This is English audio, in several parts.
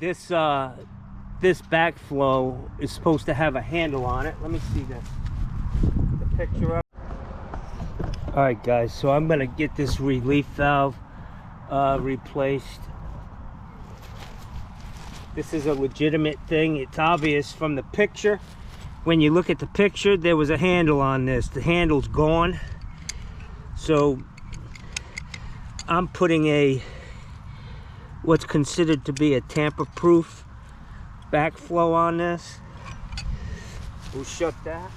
this backflow is supposed to have a handle on it. Let me see the picture up. All right, guys, so I'm gonna get this relief valve replaced. This is a legitimate thing. It's obvious from the picture. When you look at the picture, there was a handle on this. The handle's gone. So I'm putting what's considered to be a tamper-proof backflow on this. We'll shut that.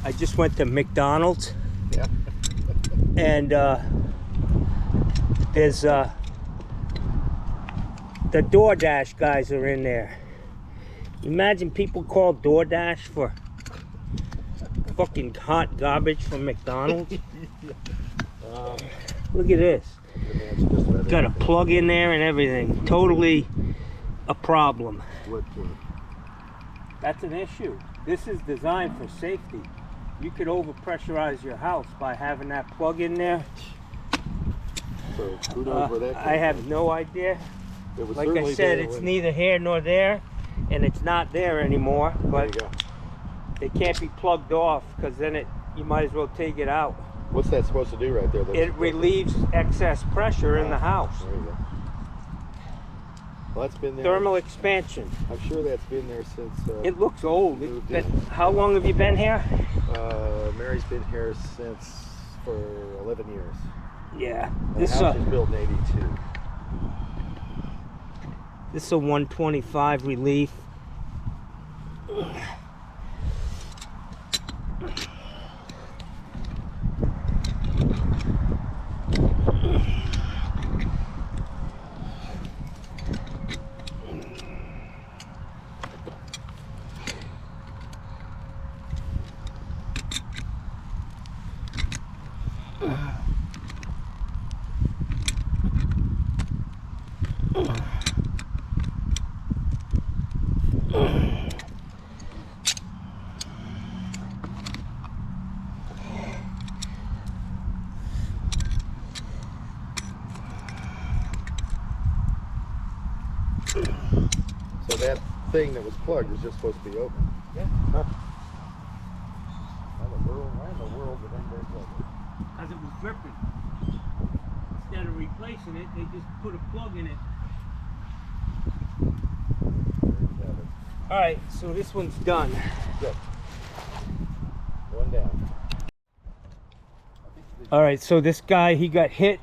I just went to McDonald's. Yeah. And there's the DoorDash guys are in there. Imagine people call DoorDash for fucking hot garbage from McDonald's. Look at this. Got a plug in there and everything. Totally a problem. That's an issue. This is designed for safety. You could overpressurize your house by having that plug in there. So who knows where that came I have no idea. Like I said, it's neither here nor there, and it's not there anymore. But it can't be plugged off, because then you might as well take it out. What's that supposed to do right there? It relieves excess pressure in the house. There you go. Well, that's been there. Thermal expansion. I'm sure that's been there since. It looks old. How long have you been here? Mary's been here for 11 years. Yeah. The house was built in '82. This is a 125 relief. So that thing that was plugged was just supposed to be open. Yeah. Huh? Why in the world did anybody plug it? Because it was dripping. Instead of replacing it, they just put a plug in it. All right, so this one's done. Good. One down. All right, so this guy, he got hit.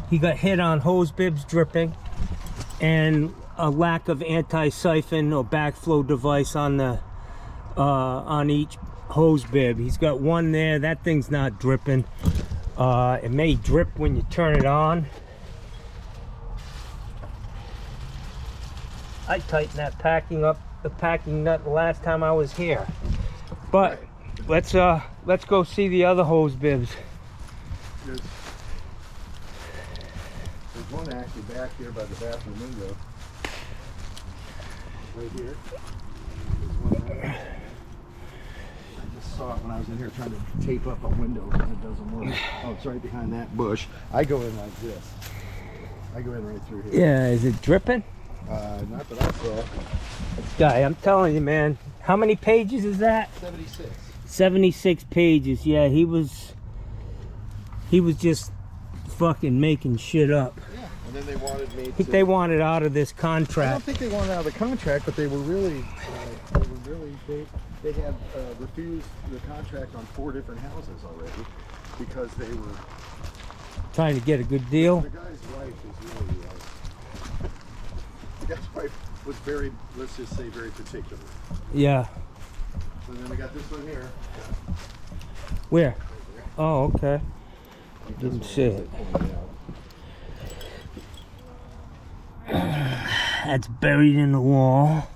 He got hit on hose bibs dripping and a lack of anti-siphon or backflow device on the on each hose bib. He's got one there. That thing's not dripping. It may drip when you turn it on. I tightened that the packing nut the last time I was here. But let's go see the other hose bibs. There's one actually back here by the bathroom window. Right here. There's one there. I just saw it when I was in here trying to tape up a window and it doesn't work. Oh, it's right behind that bush. I go in like this. I go in right through here. Yeah, is it dripping? Not that I saw. This guy, I'm telling you, man. How many pages is that? 76. 76 pages. Yeah, he was just fucking making shit up. Yeah, and then they wanted me to... I think they wanted out of this contract. I don't think they wanted out of the contract, but they were really, they had refused the contract on 4 different houses already because they were trying to get a good deal. The guy's wife is really, the guy's wife was very, let's just say, very particular. Yeah. So then we got this one here. Where? Oh, okay. Didn't see it. That's buried in the wall.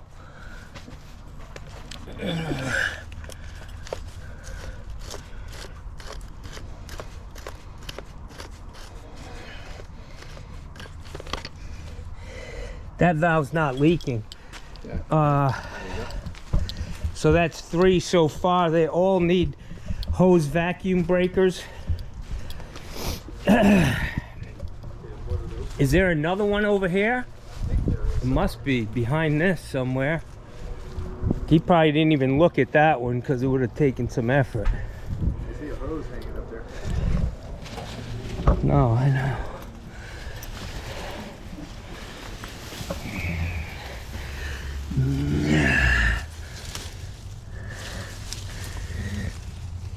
That valve's not leaking. So that's 3 so far. They all need hose vacuum breakers. Is there another one over here? It must be behind this somewhere. He probably didn't even look at that one because it would have taken some effort. I see a hose hanging up there. No, I know.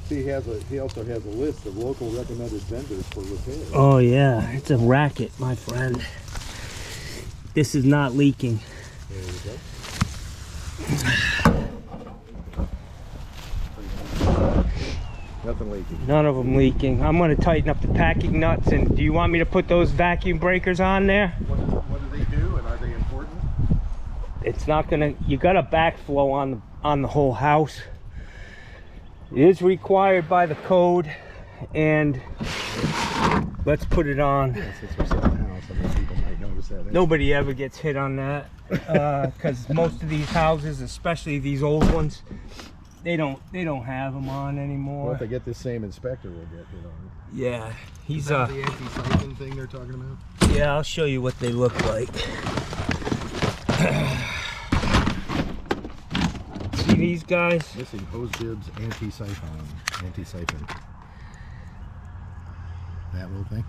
See, he also has a list of local recommended vendors for repairs. Oh yeah, it's a racket, my friend. This is not leaking. There we go. Nothing leaking. None of them leaking. I'm going to tighten up the packing nuts. And do you want me to put those vacuum breakers on there? What do they do, and are they important? It's not going to. You got a backflow on the whole house. It is required by the code, and let's put it on. Yeah, since we're selling the house, I mean, people might notice that. Nobody ever gets hit on that, because most of these houses, especially these old ones, they don't have them on anymore. Well, if they get this same inspector, we'll get hit on it. Yeah, he's the anti-siphon thing they're talking about. Yeah, I'll show you what they look like. See these guys? Missing hose bibs, anti-siphon. That little thing.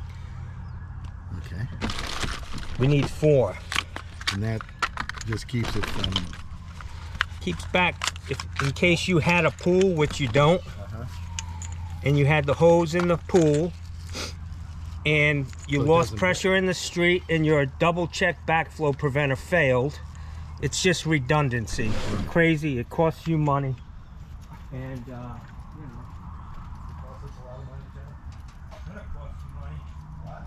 Okay. We need 4. And that just keeps it from. Keeps back in case you had a pool, which you don't, and you had the hose in the pool, and you lost pressure in the street, and your double-check backflow preventer failed. It's just redundancy. Crazy. It costs you money, and you know, it costs us a lot of money too. It's gonna cost you money. What?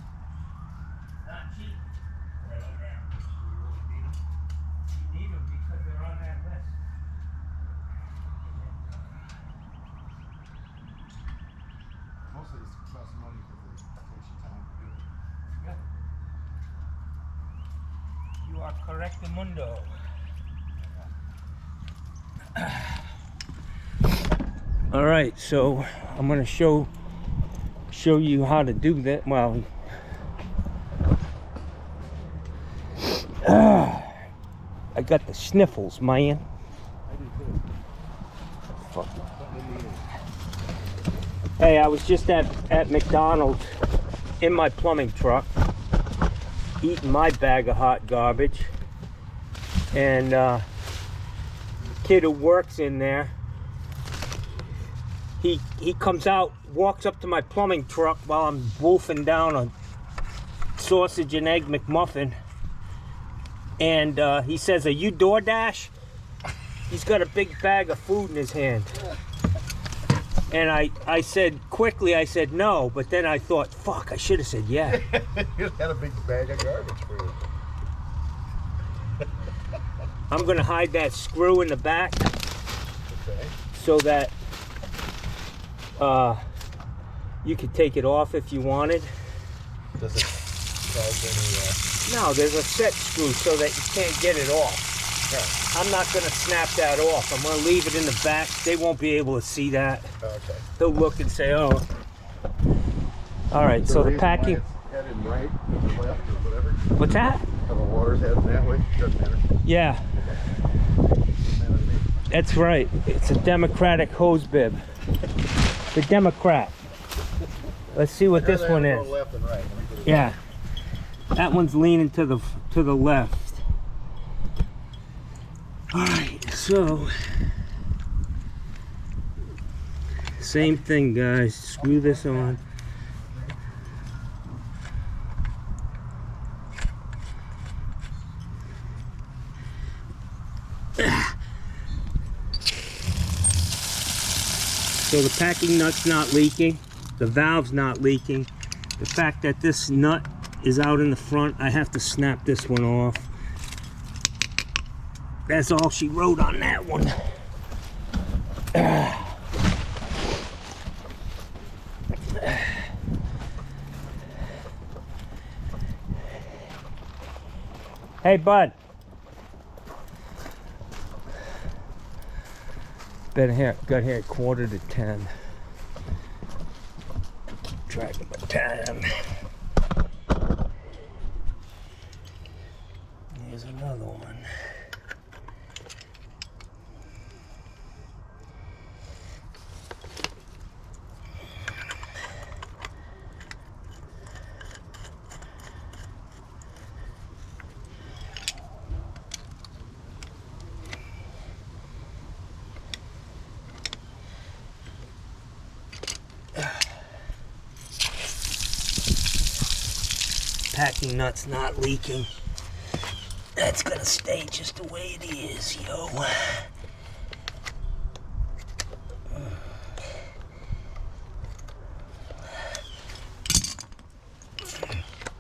Not cheap. Right over there. You need them because they're on that list. Mostly it costs money because it takes you time to do it. Yeah. You are correct, Mundo. All right, so I'm gonna show you how to do that. Well, I got the sniffles, man. I do too. Fuck. Hey, I was just at McDonald's in my plumbing truck, eating my bag of hot garbage, and the kid who works in there, he comes out, walks up to my plumbing truck while I'm wolfing down a sausage and egg McMuffin, and he says, "Are you DoorDash?" He's got a big bag of food in his hand. And I said quickly, I said no, but then I thought, fuck, I should have said yeah. You had a big bag of garbage for you. I'm gonna hide that screw in the back, Okay. so that you could take it off if you wanted. Does it cause any? No, there's a set screw so that you can't get it off. Yeah. I'm not gonna snap that off. I'm gonna leave it in the back. They won't be able to see that. Okay. They'll look and say, oh. All right, so the reason packing. why it's headed right or left or whatever. What's that? Have the water's heading that way. Doesn't matter. Yeah, Doesn't matter to me. that's right. It's a Democratic hose bib. The Democrat. Let's see what this one is. Left and right. Let me put it Yeah, that one's leaning to the left. All right, so same thing, guys. Screw this on. So the packing nut's not leaking, the valve's not leaking. The fact that this nut is out in the front, I have to snap this one off. That's all she wrote on that one. Hey, bud. Got here at 9:45. Tracking my time. Here's another one. Packing nut's not leaking. That's gonna stay just the way it is, yo.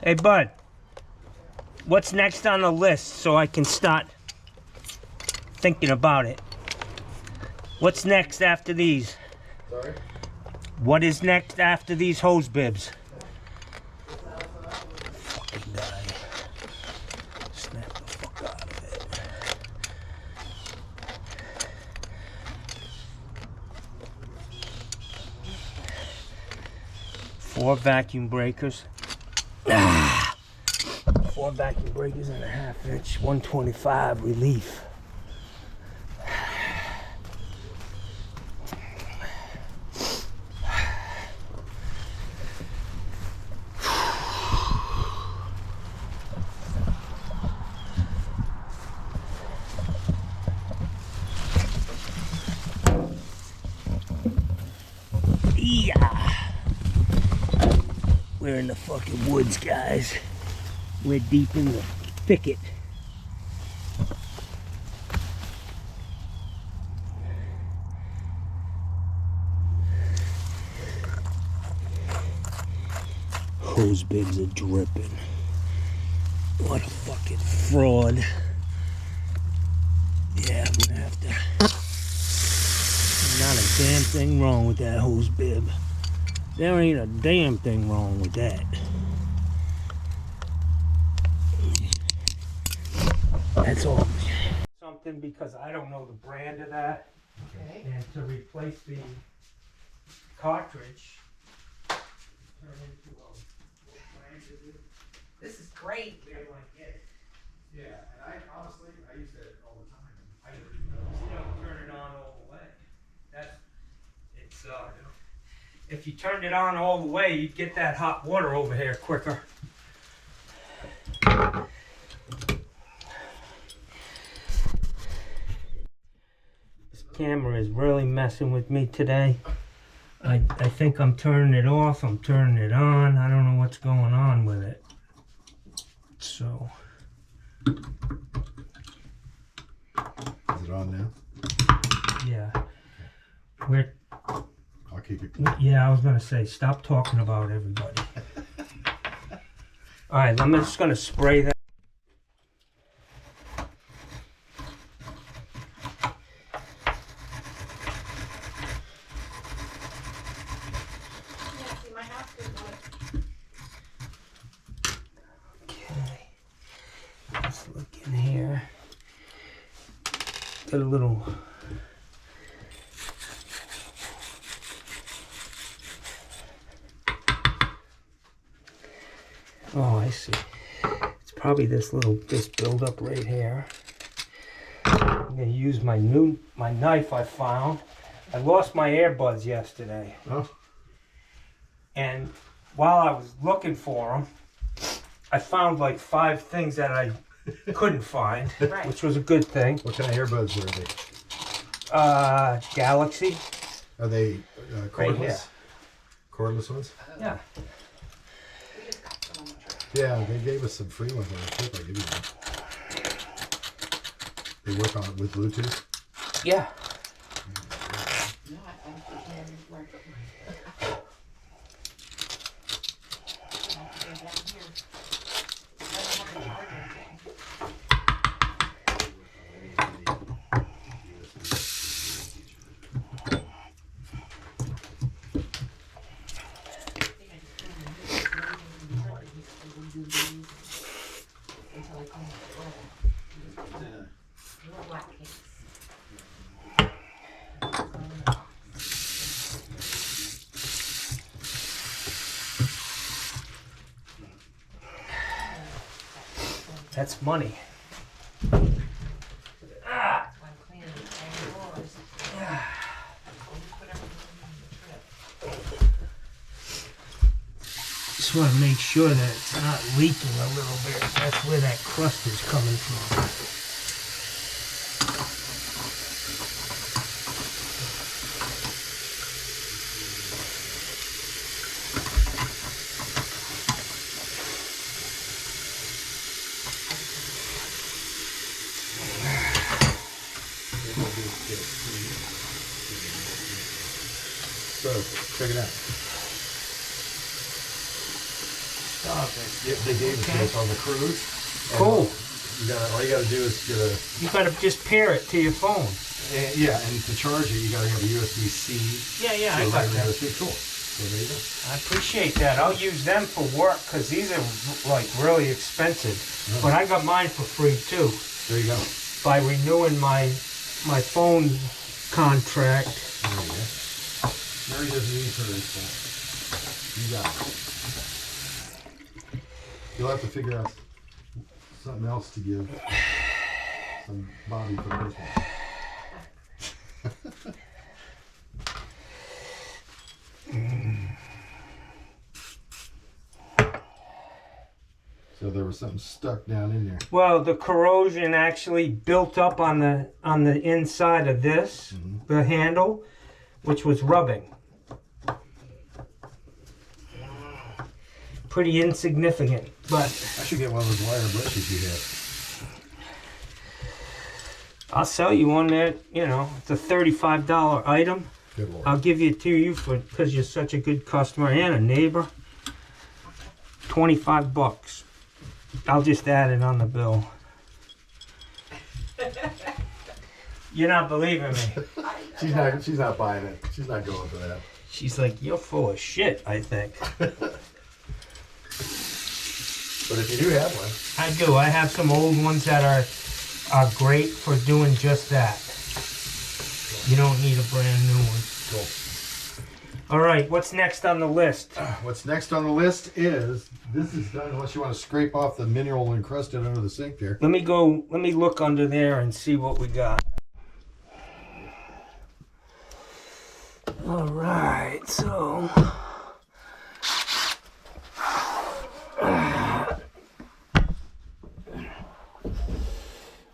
Hey, bud. What's next on the list so I can start thinking about it? What's next after these? Sorry? What is next after these hose bibs? Fucking guy. Snap the fuck out of it. Four vacuum breakers. 4 vacuum breakers and a 1/2 inch 125 relief. Yeah. We're in the fucking woods, guys. We're deep in the thicket. Hose bibs are dripping. What a fucking fraud. Yeah, I'm gonna have to. Not a damn thing wrong with that hose bib. There ain't a damn thing wrong with that. That's all. Something because I don't know the brand of that. Okay. And to replace the cartridge, turn into a brand of it. This is great. They're like it. Yeah, and I honestly, I use that all the time. I You don't turn it on all the way. If you turned it on all the way, you'd get that hot water over here quicker. This camera is really messing with me today. I think I'm turning it off, I'm turning it on. I don't know what's going on with it. So. Is it on now? Yeah. I'll keep it. Yeah, I was gonna say, stop talking about everybody. All right, I'm just gonna spray that. Okay, let's look in here. Got a little. Oh, I see. It's probably this buildup right here. I'm gonna use my knife I found. I lost my earbuds yesterday. Oh. And while I was looking for them, I found like 5 things that I couldn't find, Right. which was a good thing. What kind of earbuds are they? Galaxy. Are they Right cordless? here. Cordless ones? Yeah. We just got some on the truck. Yeah, they gave us some free ones on the trip. I give you one. They work on it with Bluetooth. Yeah. No, I think we can work it. Down here. I don't have a charger. Your black cakes. That's money. That's why I'm cleaning the drawers. Put everything in the trip. Just want to make sure that it's not leaking a little bit. That's where that crust is coming from. So, check it out. Stop it. Yep, they gave it to us on the cruise. Cool. All you gotta do is get a... You gotta just pair it to your phone. Yeah, and to charge it, you gotta have a USB-C. Yeah, I got that. USB. Cool. So there you go. I appreciate that. I'll use them for work because these are like really expensive. But I got mine for free too. There you go. By renewing my phone contract. There you go. Mary doesn't need hers, so you got it. You'll have to figure out something else to give some Bobby for Christmas. So there was something stuck down in there. Well, the corrosion actually built up on the inside of this, the handle, which was rubbing. Pretty insignificant, but I should get one of those wire brushes you have. I'll sell you one that, you know, it's a $35 item. Good Lord. I'll give it to you because you're such a good customer and a neighbor. 25 bucks. I'll just add it on the bill. You're not believing me. She's not buying it. She's not going for that. She's like, you're full of shit, I think. But if you do have one. I do. I have some old ones that are great for doing just that. You don't need a brand new one. Cool. All right, what's next on the list? What's next on the list is, this is done unless you want to scrape off the mineral encrusted under the sink there. Let me look under there and see what we got. All right, so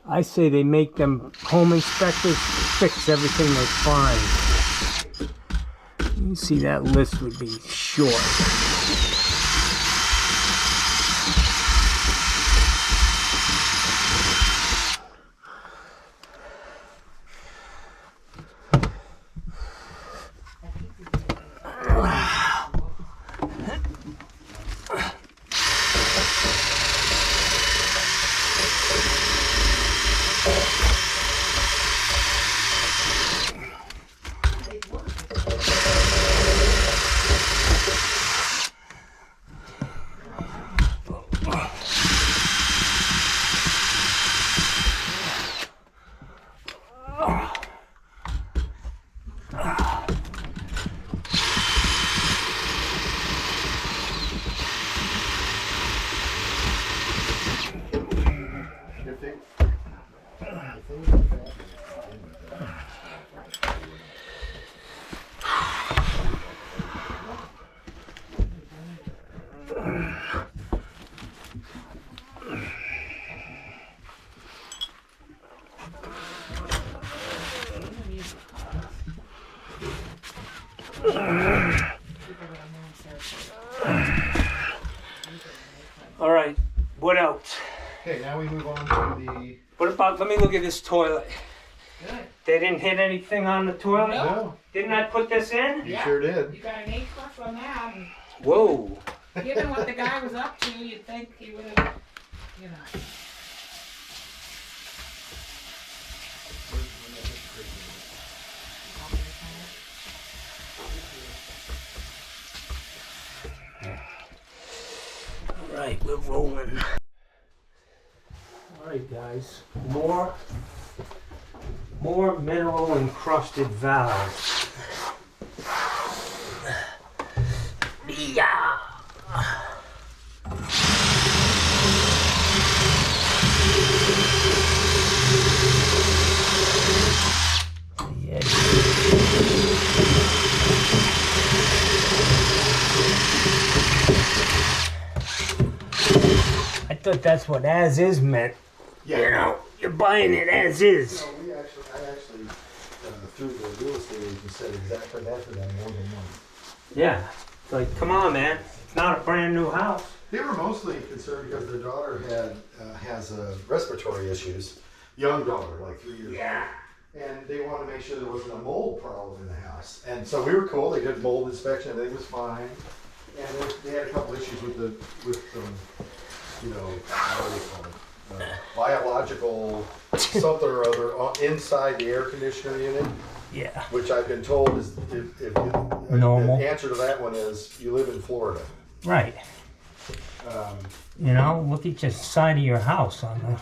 I say they make them home inspectors fix everything they find. You see that list would be short. All right, what else? Okay, now we move on to the... What about, let me look at this toilet. Good. They didn't hit anything on the toilet? No, Didn't I put this in? you sure did. You got an A plus on that. And Whoa. given what the guy was up to, you'd think he would have, you know. All right, we're rolling. All right, Alright guys, more mineral encrusted valves. Yeah. I thought that's what as is meant. Yeah. You know, you're buying it as is. No, I actually, through the real estate agent, said exactly that to them more than once. Yeah. It's like, come on, man. It's not a brand new house. They were mostly concerned because their daughter has respiratory issues. Young daughter, like 3 years old. Yeah. And they wanted to make sure there wasn't a mold problem in the house. And so we were cool. They did mold inspection. Everything was fine. And they had a couple issues with you know, what do you call it? Biological something or other inside the air conditioner unit. Yeah. Which I've been told is if Normal. the answer to that one is you live in Florida. Right. You know, look at your side of your house on the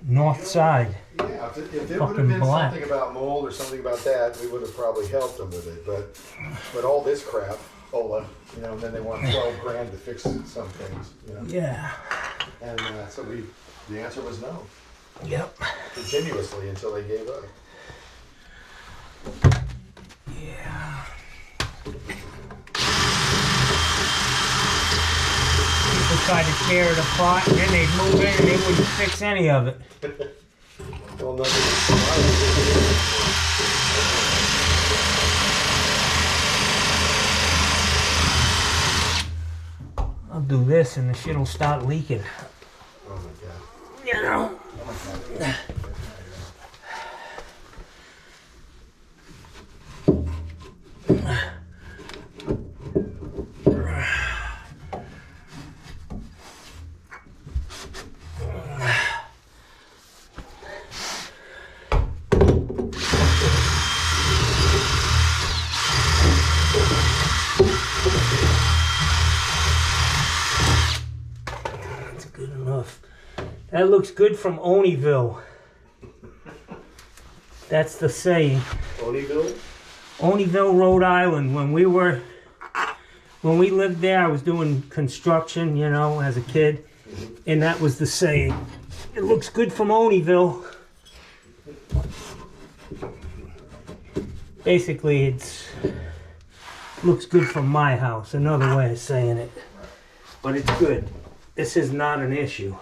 north side. Yeah, if it would have Fucking been black. something about mold or something about that, we would have probably helped them with it. But all this crap, Ola, you know, and then they want 12 grand to fix some things, you know. Yeah. And so the answer was no, Yep. continuously until they gave up. Yeah. People tried to tear it apart and then they'd move in and they wouldn't fix any of it. Well, nothing. I'll do this and the shit will start leaking. Oh my God. You know? Oh my God. That's good enough. That looks good from Oneyville. That's the saying. Ponyville? Oneyville, Rhode Island. When we lived there, I was doing construction, you know, as a kid, and that was the saying. It looks good from Oneyville. Basically, looks good from my house. Another way of saying it, but it's good. This is not an issue.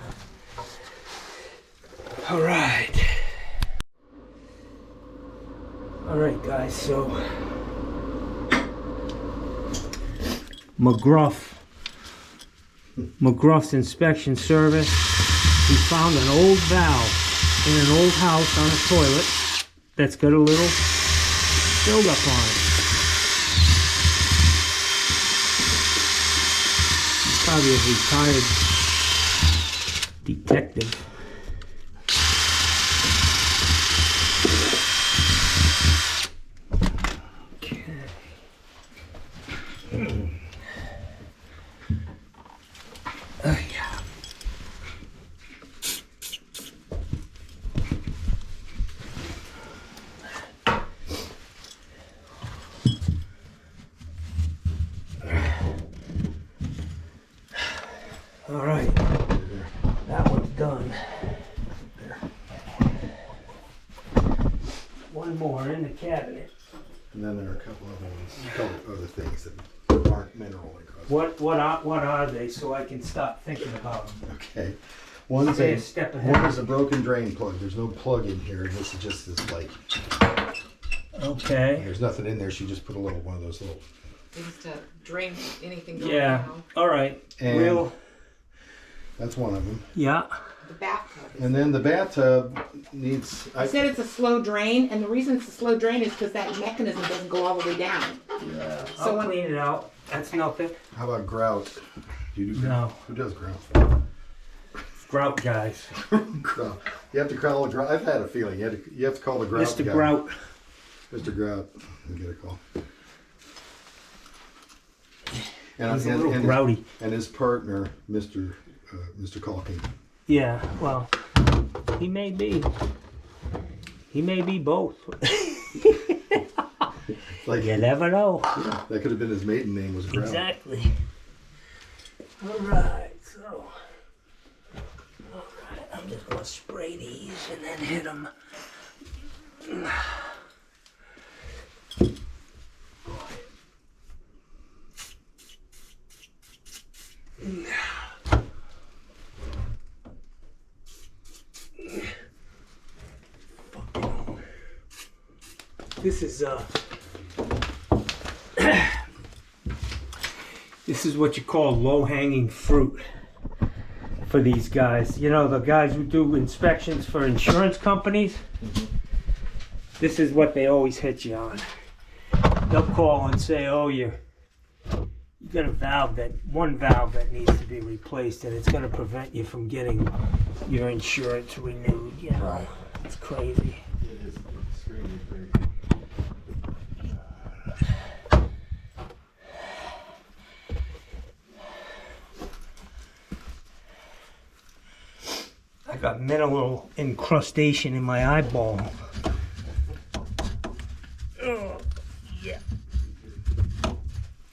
All right. All right, guys. So McGruff's inspection service. We found an old valve in an old house on a toilet that's got a little buildup on it. Probably a retired detective. Oh, yeah. All right, that one's done. One more in the cabinet. And then there are a couple other things that aren't mineral encrusted. What are they, so I can stop thinking about them? Okay. One's Stay a step ahead. one is a broken drain plug. There's no plug in here. This is just this like. Okay. There's nothing in there. She just put one of those little. Just to drain anything going Yeah. down. All right. And that's one of them. Yeah. The bathtub. And then the bathtub needs. I said it's a slow drain, and the reason it's a slow drain is because that mechanism doesn't go all the way down. Yeah. I'll clean it out. That's nothing. How about grout? Do you do grout? No. Who does grout? Grout guys. Grout. You have to call the grout. I've had a feeling you have to call the grout Mr. guy. Grout. Mr. Grout. And get a call. And, He's a little grouty. and his partner, Mr. Calkin. Yeah. Well, He may be. He may be both. Like, You never know. yeah, that could have been his maiden name was Brown. Exactly. Alright, so. Alright, I'm just gonna spray these and then hit them. This is what you call low-hanging fruit for these guys. You know, the guys who do inspections for insurance companies. This is what they always hit you on. They'll call and say, "Oh, you got one valve that needs to be replaced, and it's going to prevent you from getting your insurance renewed." You know, it's crazy. It is extremely crazy. I got mineral incrustation in my eyeball. Oh, yeah.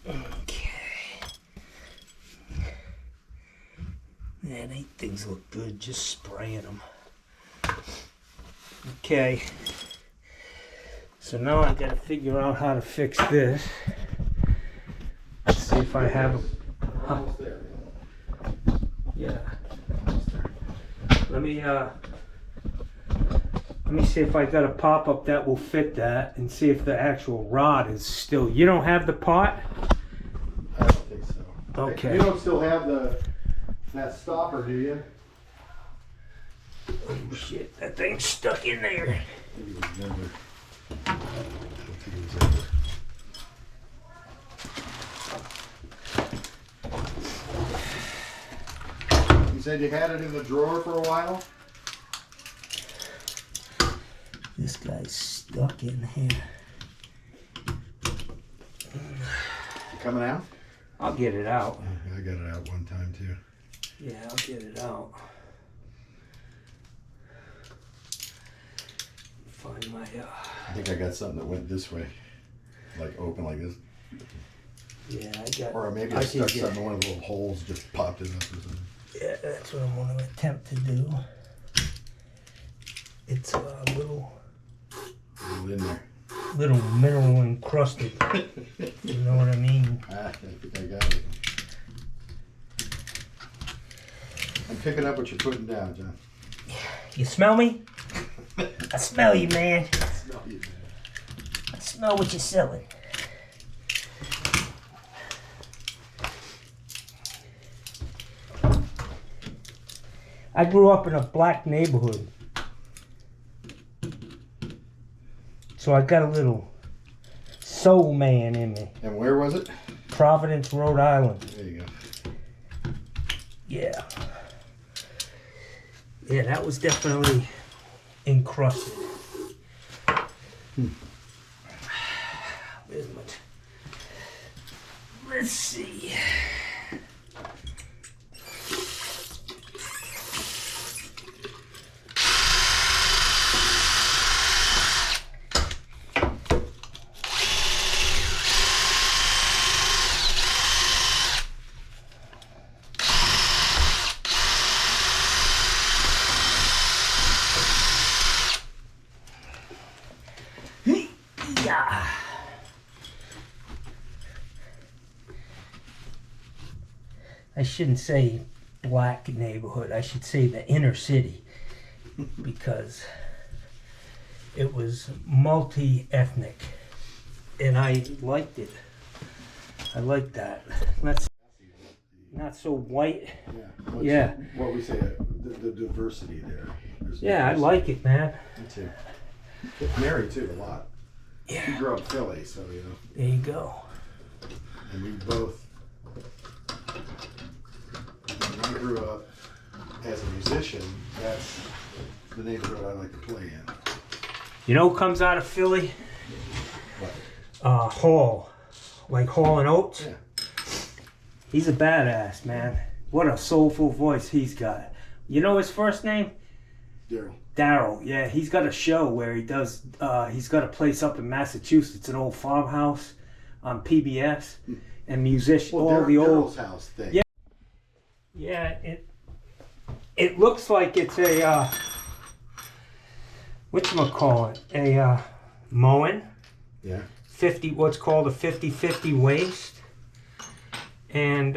Okay. Man, these things look good just spraying them. Okay. So now I gotta figure out how to fix this. Let's see if I have We're almost there. yeah. Let me see if I got a pop-up that will fit that and see if the actual rod is still. You don't have the pot? I don't think so. Okay. You don't still have that stopper, do you? Oh shit, that thing's stuck in there. You said you had it in the drawer for a while? This guy's stuck in here. Coming out? I'll get it out. I got it out one time too. Yeah, I'll get it out. Find my I think I got something that went this way. Like open like this. yeah, I got. Or maybe I stuck something in one of the little holes, just popped it up or something. Yeah, that's what I'm going to attempt to do. It's a little In there. mineral encrusted. You know what I mean? I think I got it. I'm picking up what you're putting down, John. You smell me? I smell you, man. I smell you, man. I smell what you're selling. I grew up in a black neighborhood. So I got a little soul man in me. And where was it? Providence, Rhode Island. There you go. Yeah. Yeah, that was definitely encrusted. Where's my... Let's see. I shouldn't say black neighborhood, I should say the inner city, because it was multi-ethnic and I liked it. I liked that. Not so white. Yeah. Yeah. What we say, the diversity there. There's Yeah, I diversity. like it, man. Me too. Get married too a lot. Yeah. She grew up in Philly, so you know. There you go. And we both. When I grew up as a musician, that's the neighborhood I like to play in. You know who comes out of Philly? What? Hall. Like Hall and Oates. Yeah. He's a badass, man. What a soulful voice he's got. You know his first name? Daryl, yeah, he's got a show where he does. He's got a place up in Massachusetts, an old farmhouse on PBS, and musicians, all the old Daryl's house thing. Yeah, yeah. It looks like it's a whatchamacallit, a mowing. Yeah. 50, what's called a 50-50 waste, and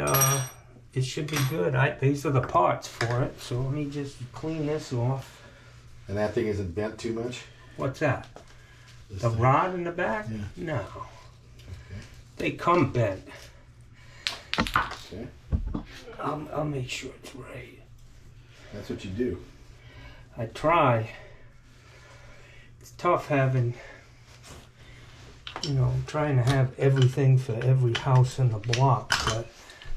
it should be good. These are the parts for it, so let me just clean this off. And that thing isn't bent too much? What's that? This The thing? rod in the back? Yeah. No. Okay. They come bent. Okay. I'll make sure it's right. That's what you do. I try. It's tough having, trying to have everything for every house in the block, but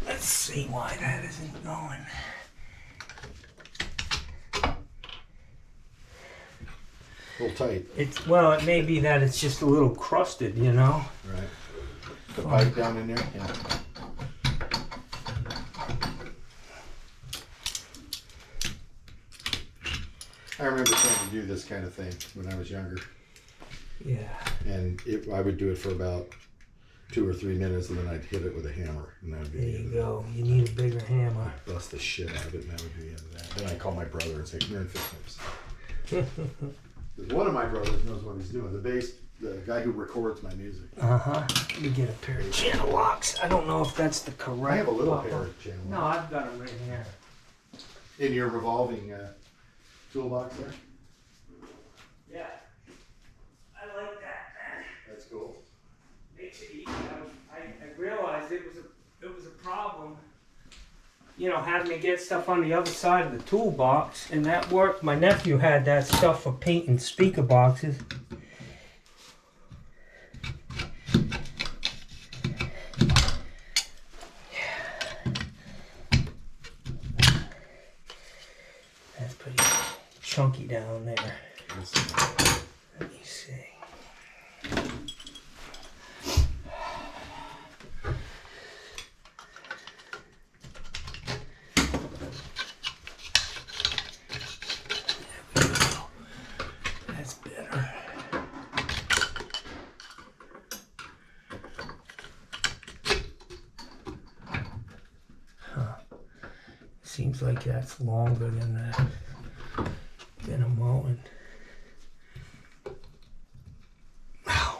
let's see why that isn't going. A little tight. It may be that it's just a little crusted, Right. The pipe down in there? Yeah. I remember trying to do this kind of thing when I was younger. Yeah. And I would do it for about 2 or 3 minutes, and then I'd hit it with a hammer, and that would be There the end you of it. go. You need a bigger hammer. Bust the shit out of it, and that would be the end of that. Then I call my brother and say, "Come here and fix this." One of my brothers knows what he's doing. The guy who records my music. Let me get a pair of channel locks. I don't know if that's the correct. I have a little lock. pair of channel No, locks. I've got them right here. In your revolving toolbox there? Yeah. I like that, man. That's cool. Makes it easy. I realized it was a problem. Having to get stuff on the other side of the toolbox, and that worked. My nephew had that stuff for painting speaker boxes. That's pretty chunky down there. Let me see. That's better. Seems like that's longer than a mowing. Wow.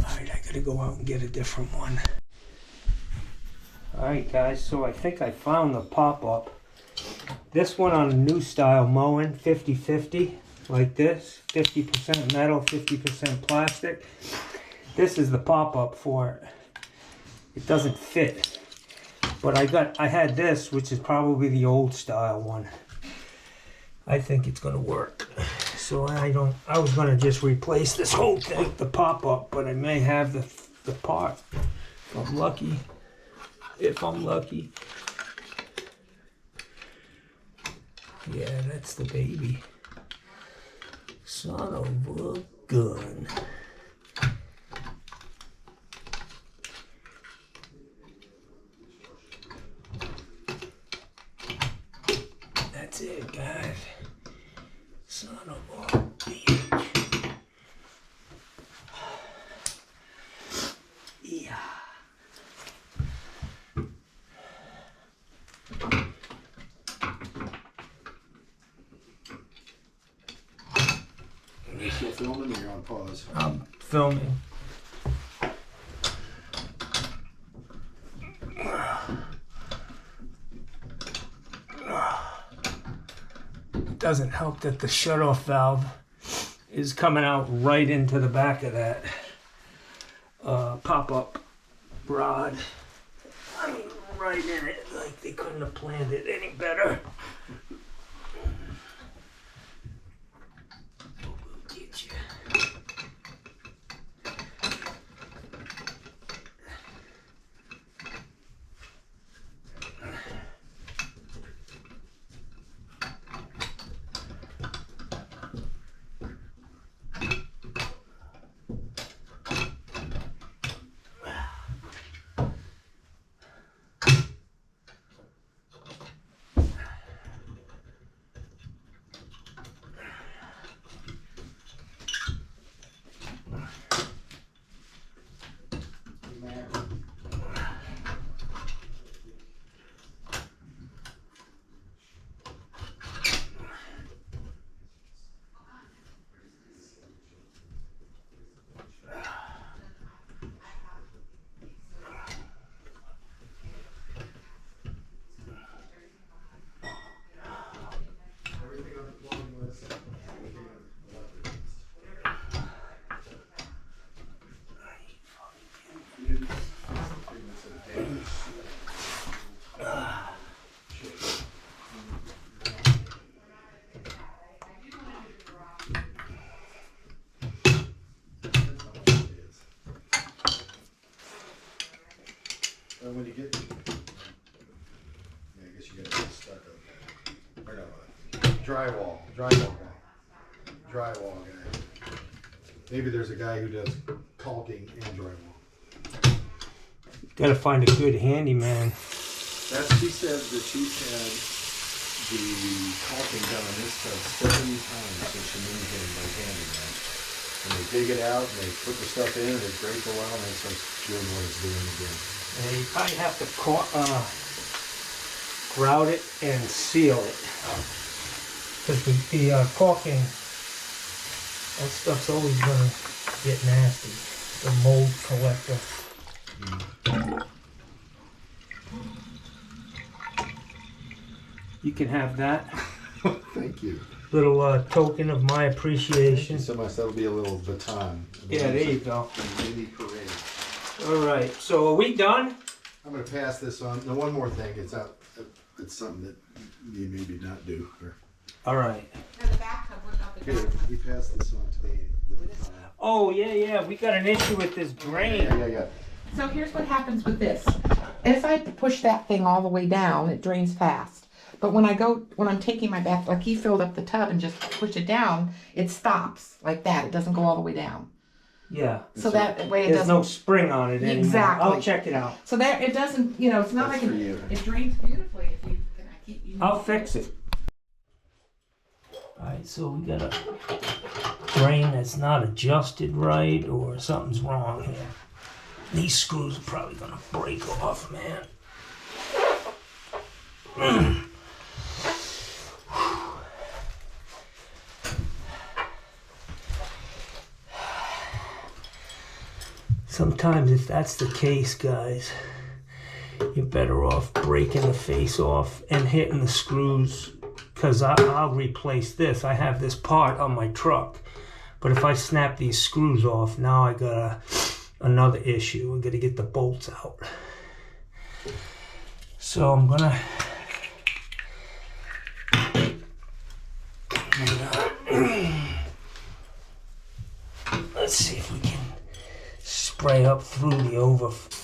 Alright, I gotta go out and get a different one. Alright guys, so I think I found the pop-up. This one on a new style mowing, 50-50, like this. 50% metal, 50% plastic. This is the pop-up for it. It doesn't fit. But I had this, which is probably the old style one. I think it's gonna work. So I was gonna just replace this whole thing with the pop-up, but I may have the part. If I'm lucky. If I'm lucky. Yeah, that's the baby. Son of a gun. That's it, guys. Son of a bitch. Yeah. Are you still filming or you're on pause? I'm filming. It doesn't help that the shutoff valve is coming out right into the back of that pop-up rod. I mean, right in it, like they couldn't have planned it any better. We'll get you. drywall guy. Drywall guy. Maybe there's a guy who does caulking and drywall. Gotta find a good handyman. She said that she's had the caulking done on this tub 70 times since she moved in by handyman. And they dig it out and they put the stuff in and they break for a while and then it starts doing what it's doing again. And you probably have to grout it and seal it. Because the caulking, that stuff's always gonna get nasty. The mold collector. You can have that. Thank you. Little token of my appreciation. So much that'll be a little baton. Yeah, there you go. A mini parade. All right, so are we done? I'm going to pass this on. Now, one more thing. It's something that you maybe not do. All right. Now the bathtub, what about the Here, bathtub? you pass this on to me. Oh, yeah, we got an issue with this drain. Yeah. So here's what happens with this. If I push that thing all the way down, it drains fast. But when I'm taking my bath, like he filled up the tub and just pushed it down, it stops like that. It doesn't go all the way down. Yeah. So that way it There's doesn't. no spring on it anymore. Exactly. I'll check it out. So that it doesn't, it's not That's like for you. it drains beautifully if you can keep using I'll fix it. All right, so we got a drain that's not adjusted right or something's wrong here. These screws are probably gonna break off, man. Sometimes if that's the case, guys, you're better off breaking the face off and hitting the screws, because I'll replace this. I have this part on my truck, but if I snap these screws off, now I got another issue. I got to get the bolts out. So I'm gonna let's see if we can spray up through the overflow.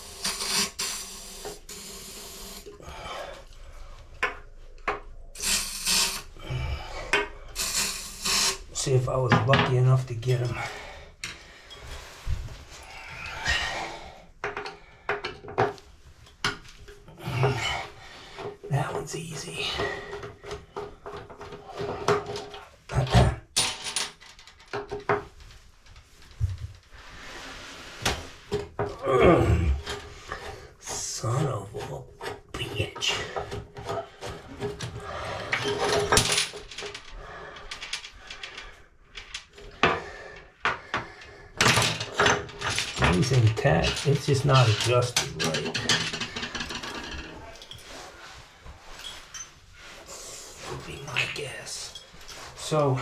See if I was lucky enough to get him. That one's easy. Son of a bitch. It's intact. It's just not adjusted right. Would be my guess. So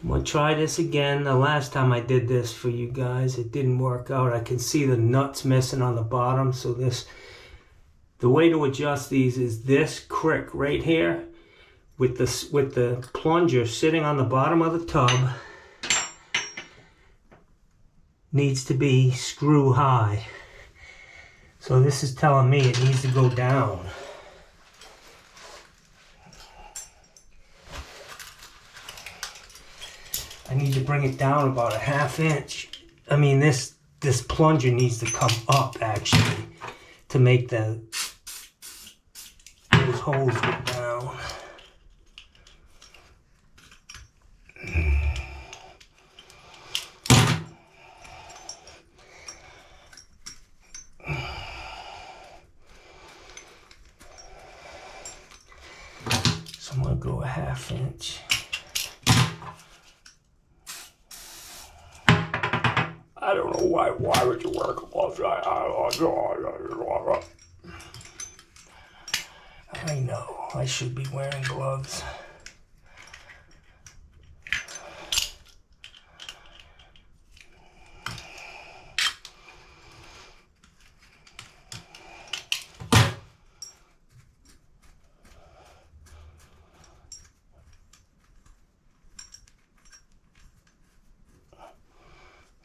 I'm gonna try this again. The last time I did this for you guys, it didn't work out. I can see the nuts missing on the bottom. So the way to adjust these is this crick right here with the plunger sitting on the bottom of the tub. Needs to be screw high. So this is telling me it needs to go down. I need to bring it down about a 1/2 inch. I mean, this plunger needs to come up actually to make those holes go down. So I'm gonna go a 1/2 inch. I don't know why would you wear gloves? I know, I should be wearing gloves.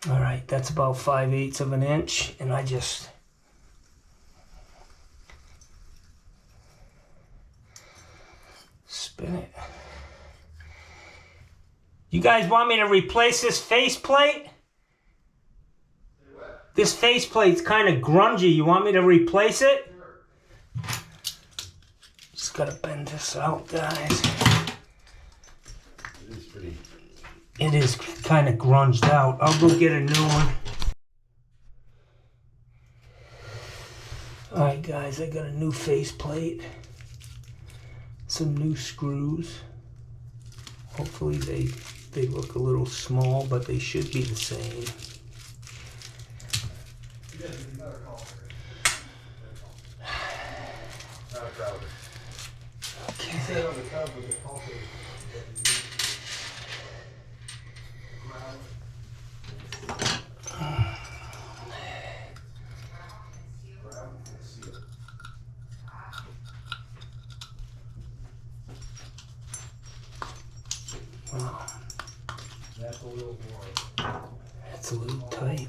All right, that's about 5/8 of an inch, and I just spin it. You guys want me to replace this faceplate? This faceplate's kind of grungy. You want me to replace it? Just gotta bend this out, guys. It is kind of grunged out. I'll go get a new one. Alright guys, I got a new faceplate. Some new screws. Hopefully they look a little small, but they should be the same. Okay. Wow. That's a little more. That's a little tight.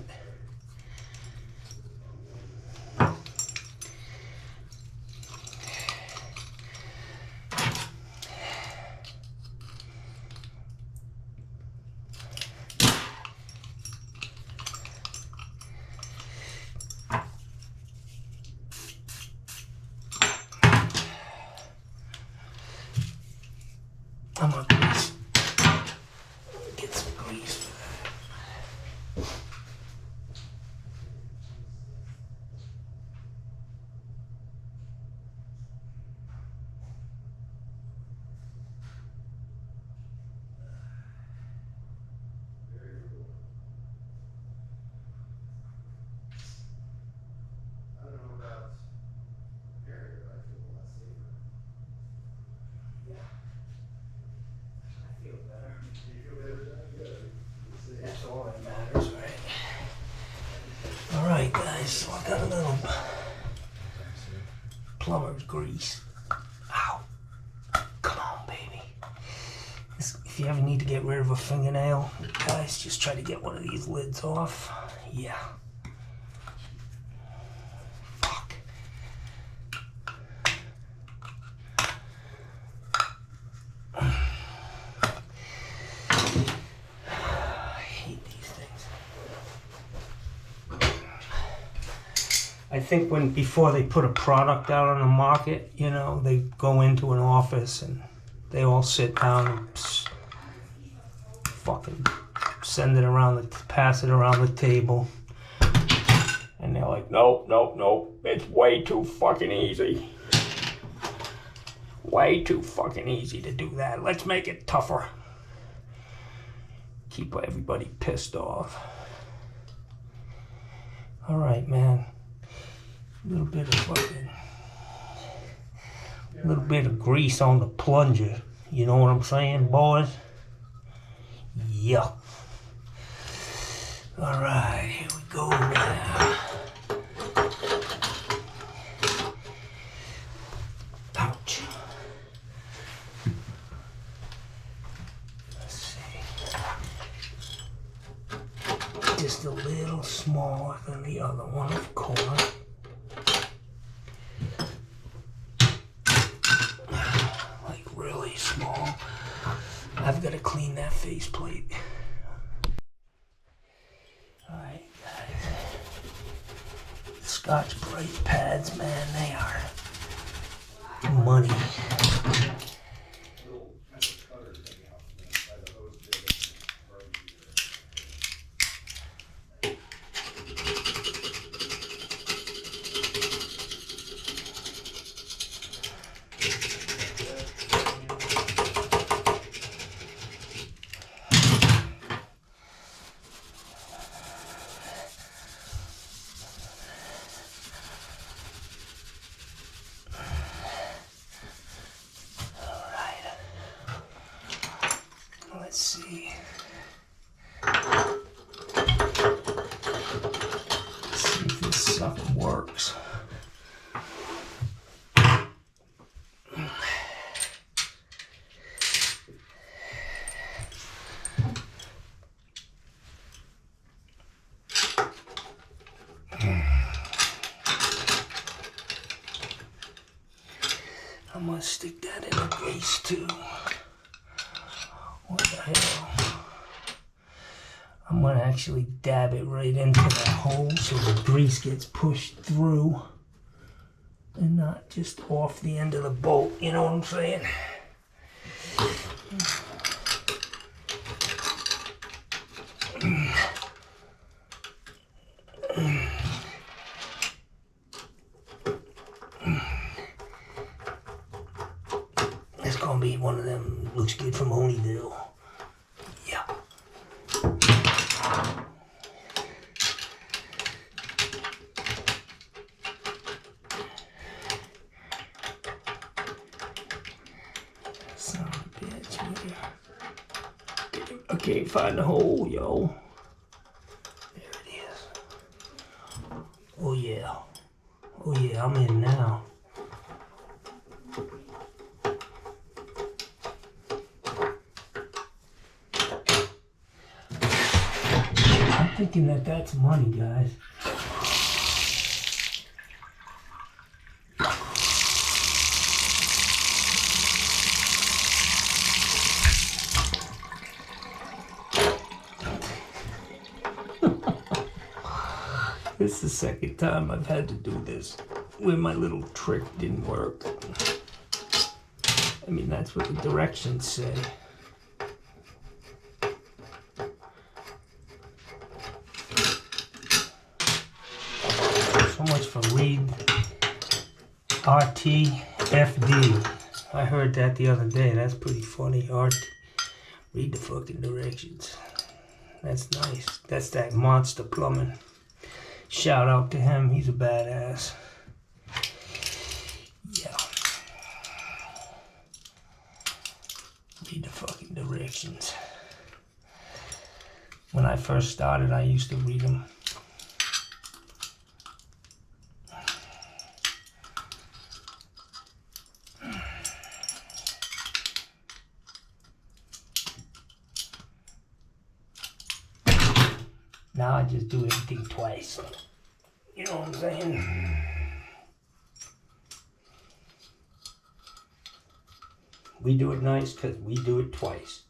I'm gonna get some grease for that. That's all that matters, right? Alright guys, so I got a little plumber's grease. Ow. Come on, baby. If you ever need to get rid of a fingernail, guys, just try to get one of these lids off. Yeah. Fuck. I think before they put a product out on the market, you know, they go into an office and they all sit down and fucking send it around, pass it around the table. And they're like, nope, nope, nope, it's way too fucking easy. Way too fucking easy to do that. Let's make it tougher. Keep everybody pissed off. All right, man. A little bit of grease on the plunger. You know what I'm saying, boys? Yeah. All right, here we go now. Ouch. Let's see. Just a little smaller than the other one, of course. Small. I've got to clean that faceplate. Alright, guys. Scotch-Brite pads, man, they are money. Let's see. Let's see if this sucker works. I'm gonna stick that in the grease too. What the hell? I'm gonna actually dab it right into that hole so the grease gets pushed through and not just off the end of the bolt, you know what I'm saying? It's gonna be one of them, looks good from Honeyville. Yeah. Son of a bitch, I can't find the hole, yo. There it is. Oh yeah. Oh yeah, I'm in now. I'm thinking that that's money, guys. This is the second time I've had to do this where my little trick didn't work. I mean, that's what the directions say. So much for read RTFD. I heard that the other day. That's pretty funny. Read the fucking directions. That's nice. That's that Monster Plumbing. Shout out to him. He's a badass. Yeah. Read the fucking directions. When I first started, I used to read them. Now I just do everything twice. You know what I'm saying? We do it nice because we do it twice.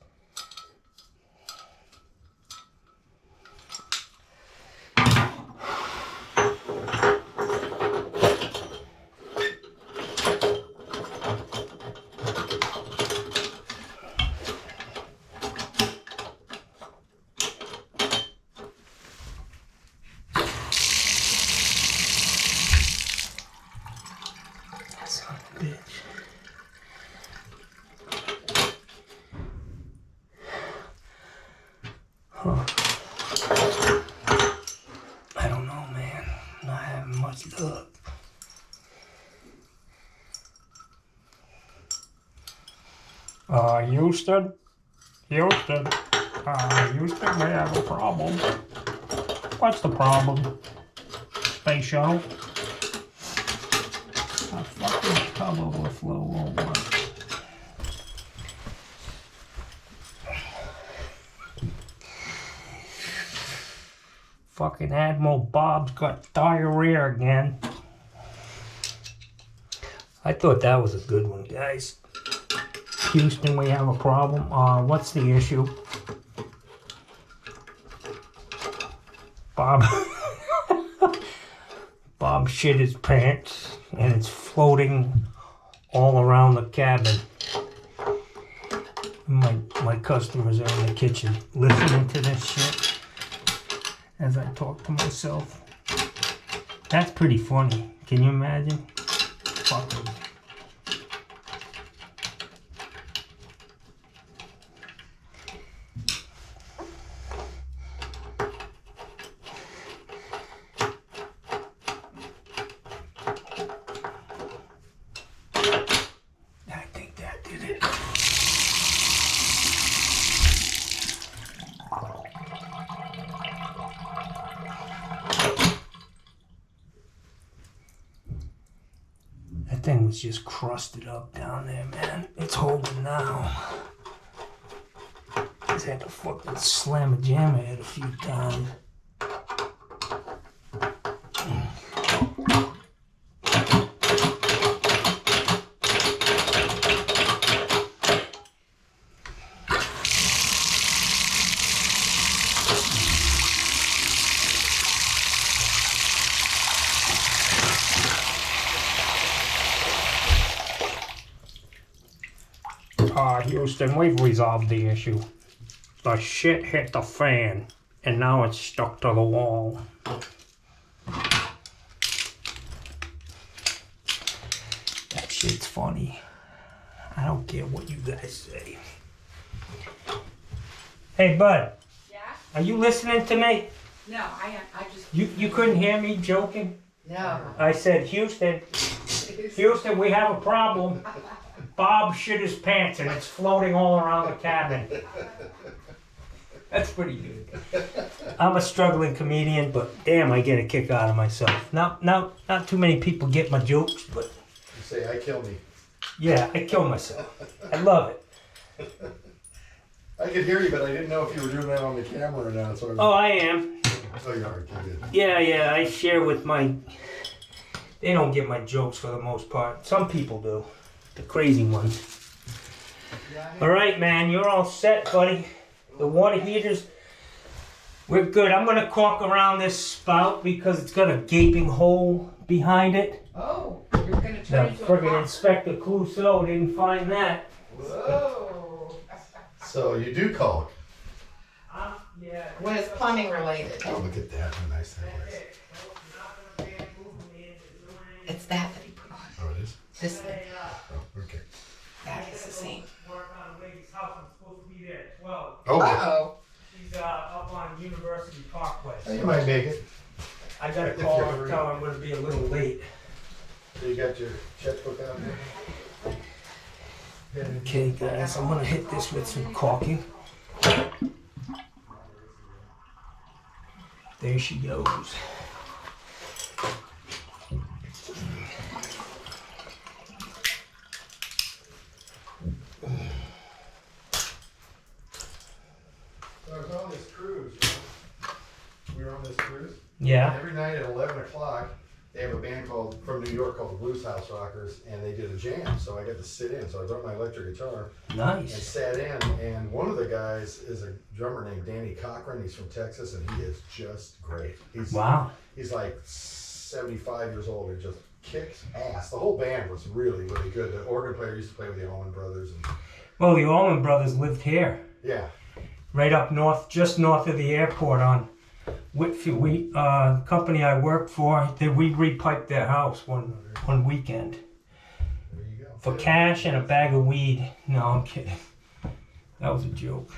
Son of a bitch. Huh. I don't know, man. Not having much luck. Houston? Houston? Houston, we have a problem. What's the problem? Space shuttle? A fucking tub overflow won't work. Fucking Admiral Bob's got diarrhea again. I thought that was a good one, guys. Houston, we have a problem. What's the issue? Bob Bob shit his pants and it's floating all around the cabin. My customers are in the kitchen listening to this shit as I talk to myself. That's pretty funny. Can you imagine? Fucking. I think that did it. That thing was just crusted up down there, man. It's holding now. Just had to fucking slam a jammer it a few times. Houston, we've resolved the issue. The shit hit the fan, and now it's stuck to the wall. That shit's funny. I don't care what you guys say. Hey, bud. Yeah? Are you listening to me? No, I just... You couldn't hear me joking? No. I said, Houston, we have a problem. Bob shit his pants and it's floating all around the cabin. That's pretty good. I'm a struggling comedian, but damn, I get a kick out of myself. Not too many people get my jokes, but... You say, I kill me. Yeah, I kill myself. I love it. I could hear you, but I didn't know if you were doing that on the camera or not. So Oh, I am. Oh, you are. Okay, good. Yeah, I share with my... They don't get my jokes for the most part. Some people do. The crazy ones. All right, man, you're all set, buddy. The water heaters, we're good. I'm gonna caulk around this spout because it's got a gaping hole behind it. Oh, you're gonna turn The into a friggin' pot. Inspector Clouseau didn't find that. Whoa. So you do caulk. Yeah. When it's plumbing related. Oh, look at that. How nice that is. It's that he put on. Oh, it is? This thing. Oh, okay. That is the same. Oh, Uh-oh. She's up on University Parkway. you might make it. I gotta call her and tell her I'm gonna be a little late. So you got your checkbook out there? Okay, guys, I'm gonna hit this with some caulking. There she goes. So I was on this cruise, right? We were on this cruise. Yeah. Every night at 11 o'clock, they have a band from New York called the Blues House Rockers, and they did a jam. So I got to sit in. So I brought my electric guitar and Nice. sat in. And one of the guys is a drummer named Danny Cochran. He's from Texas, and he is just great. Wow. He's like 75 years old and just kicks ass. The whole band was really, really good. The organ player used to play with the Allman Brothers. And Well, the Allman Brothers lived here, yeah. right up north, just north of the airport on Whitfield. Company I worked for, we repiped their house one weekend There you go. for cash and a bag of weed. No, I'm kidding. That was a joke.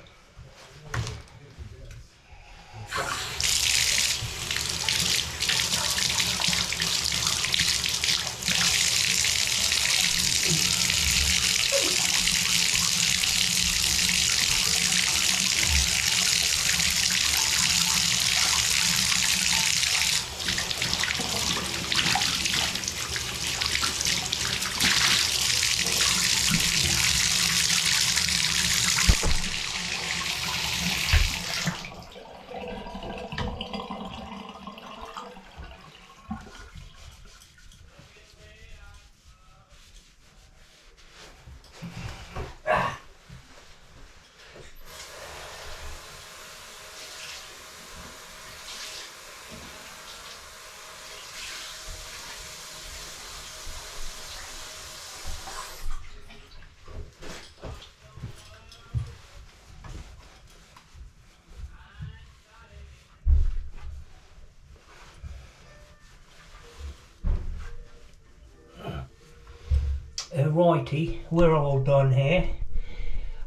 Righty, we're all done here.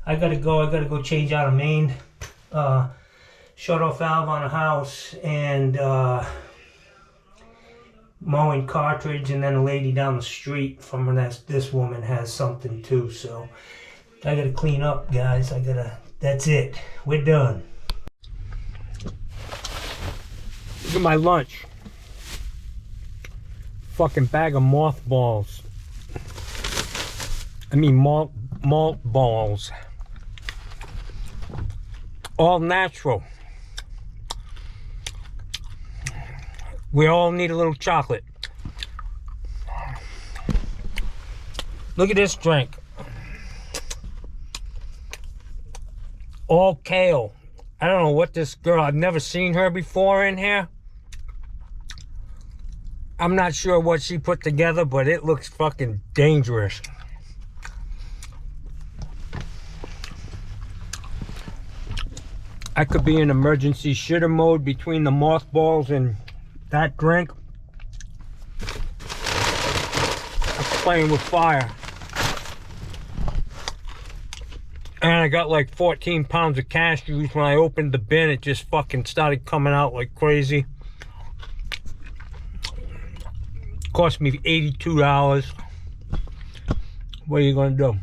I gotta go change out a main shut-off valve on a house and mowing cartridge, and then a lady down the street from this woman has something too, so I gotta clean up, guys. That's it. We're done. Look at my lunch. Fucking bag of mothballs. I mean malt balls. All natural. We all need a little chocolate. Look at this drink. All kale. I don't know what this girl, I've never seen her before in here. I'm not sure what she put together, but it looks fucking dangerous. I could be in emergency shitter mode between the mothballs and that drink. I'm playing with fire. And I got like 14 pounds of cashews. When I opened the bin, it just fucking started coming out like crazy. Cost me $82. What are you gonna do?